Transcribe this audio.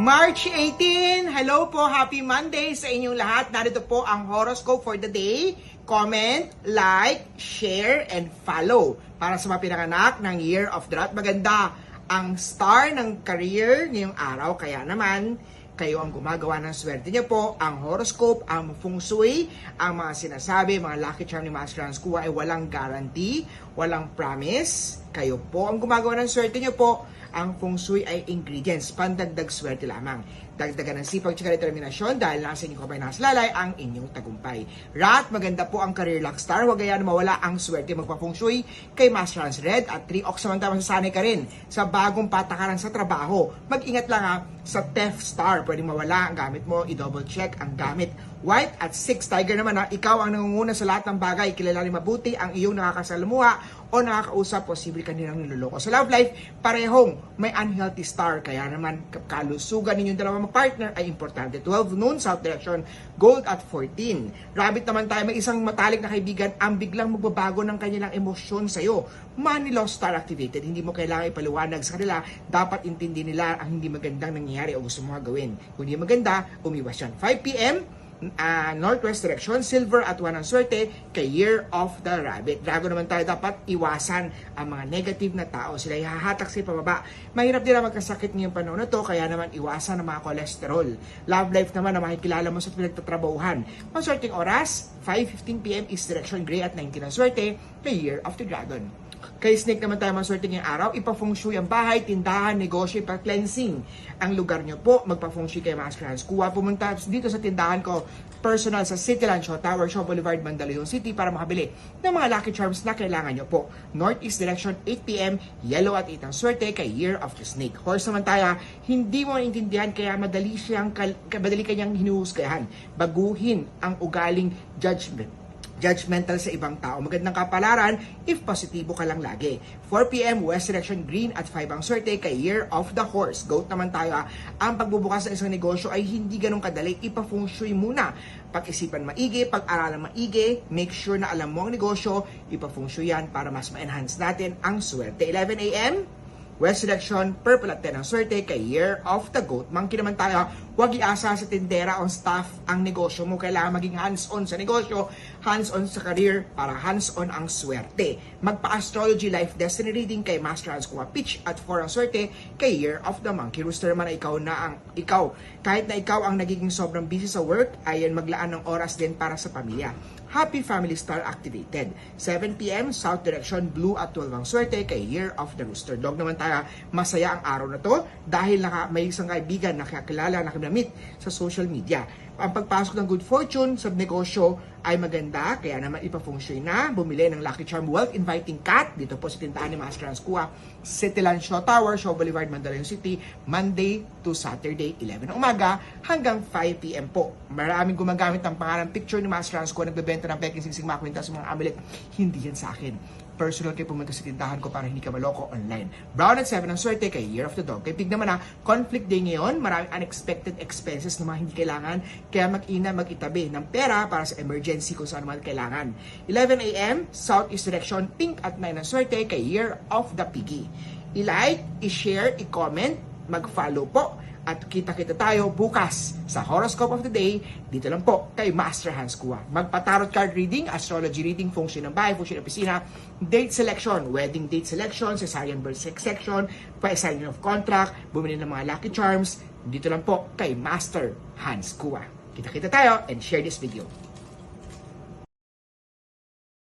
March 18, hello po, happy Monday sa inyong lahat. Narito po ang horoscope for the day. Comment, like, share, and follow para sa mga pinanganak ng Year of the Rat. Maganda ang star ng career ngayong araw, kaya naman kayo ang gumagawa ng swerte niyo po. Ang horoscope, ang feng shui, ang mga sinasabi, mga lucky charm ni Master Hans Kua ay walang guarantee, walang promise. Kayo po ang gumagawa ng swerte niyo po. Ang feng shui ay ingredients, pandagdag swerte lamang. Dagdagan ng sipag at determinasyon dahil nasa inyong kamay nakasalalay ang inyong tagumpay. Rat, maganda po ang career luck star. Huwag gayaan mawala ang swerte magpa-feng shui kay Master Hans Red. At 3 Ox naman masasanay ka rin sa bagong patakaran sa trabaho. Mag-ingat lang sa theft star. Pwedeng mawala ang gamit mo, i-double check ang gamit. White at 6 Tiger naman ikaw ang nangunguna sa lahat ng bagay. Kilalanin mabuti ang iyong nakakasalamuha o nakakausap, posible ka nilang niloloko. Sa love life, parehong may unhealthy star. Kaya naman, kalusugan ninyong dalawang partner ay importante. 12 noon, south direction, gold at 14. Rabbit naman tayo, may isang matalik na kaibigan ang biglang magbabago ng kanilang emosyon sa'yo. Money loss star activated. Hindi mo kailangan ipaliwanag sa kanila. Dapat intindi nila ang hindi magandang nangyayari o gusto mo gawin. Kung hindi maganda, umiwas yan. 5 p.m., northwest direction, silver at 1 ang swerte kay Year of the Rabbit. Dragon naman tayo, dapat iwasan ang mga negative na tao. Sila ihahatak sa pababa. Mahirap din na magkasakit ngayong panahon na to, kaya naman iwasan ang mga cholesterol. Love life naman na makikilala mo sa pinagtatrabahuhan. Maswerteng oras, 5:15 p.m. East direction, gray at 19 ang swerte kay Year of the Dragon. Kay Snake naman tayo maswerte ngayong araw, ipa-feng shui ang bahay, tindahan, negosyo, ipa-cleansing ang lugar nyo po. Magpa-feng shui kay Master Hans Kua. Pumunta dito sa tindahan ko, personal sa Cityland Show Tower, Shaw Boulevard, Mandaluyong City para makabili ng mga lucky charms na kailangan nyo po. Northeast direction, 8 p.m., yellow at 8 ang swerte kay Year of the Snake. Horse naman tayo, hindi mo intindihan kaya madali kanyang hinuhusgahan. Baguhin ang ugaling judgmental sa ibang tao. Magandang kapalaran if positibo ka lang lagi. 4 p.m. West direction, green at 5 ang swerte kay Year of the Horse. Goat naman tayo. Ang pagbubukas ng isang negosyo ay hindi ganun kadali. Ipa-feng shui muna. Pag-isipan maigi, pag-aralan maigi, make sure na alam mo ang negosyo, ipa-feng shui yan para mas ma-enhance natin ang swerte. 11 a.m. West direction, purple at 10 ang swerte kay Year of the Goat. Monkey naman tayo, huwag iasa sa tindera o staff ang negosyo mo. Kailangan maging hands-on sa negosyo, hands-on sa career, para hands-on ang swerte. Magpa-astrology life destiny reading kay Master Hans Kua. Pitch at 4 ang swerte kay Year of the Monkey. Rooster naman ikaw. Kahit na ikaw ang nagiging sobrang busy sa work, ayan maglaan ng oras din para sa pamilya. Happy Family Star activated. 7 p.m. South direction, blue at 12 ang swerte kay Year of the Rooster. Dog naman tayo, masaya ang araw na to dahil may isang kaibigan na kakilala na kinamit sa social media. Ang pagpasok ng good fortune sa negosyo ay maganda, kaya naman ipa-feng shui na, bumili ng Lucky Charm Wealth Inviting Cat dito po sa tindahan ni Master Hans Kua, Cityland Show Tower, Shaw Boulevard, Mandaluyong City, Monday to Saturday, 11 ng umaga hanggang 5 p.m. po. Maraming gumagamit ng pangalan picture ni Master Hans Kua, nagbebenta ng peking singsing makwenta sa mga amulet. Hindi yan sa akin. Personal kayo pumunta sa tindahan ko para hindi ka maloko online. Brown at 7 ang swerte kay Year of the Dog. Kay Pig naman conflict day ngayon, maraming unexpected expenses na mga hindi kailangan, kaya mag-ina mag-itabi ng pera para sa emergency kung saan man kailangan. 11 a.m. Southeast direction, pink at 9 ang swerte kay Year of the Piggy. I-like, i-share, i-comment, mag-follow po. At kita-kita tayo bukas sa Horoscope of the Day, dito lang po kay Master Hans Kua. Magpa-tarot card reading, astrology reading, feng shui ng bahay, feng shui ng opisina, date selection, wedding date selection, cesarean birth section, pa-signing of contract, bumili ng mga lucky charms, dito lang po kay Master Hans Kua. Kita-kita tayo and share this video.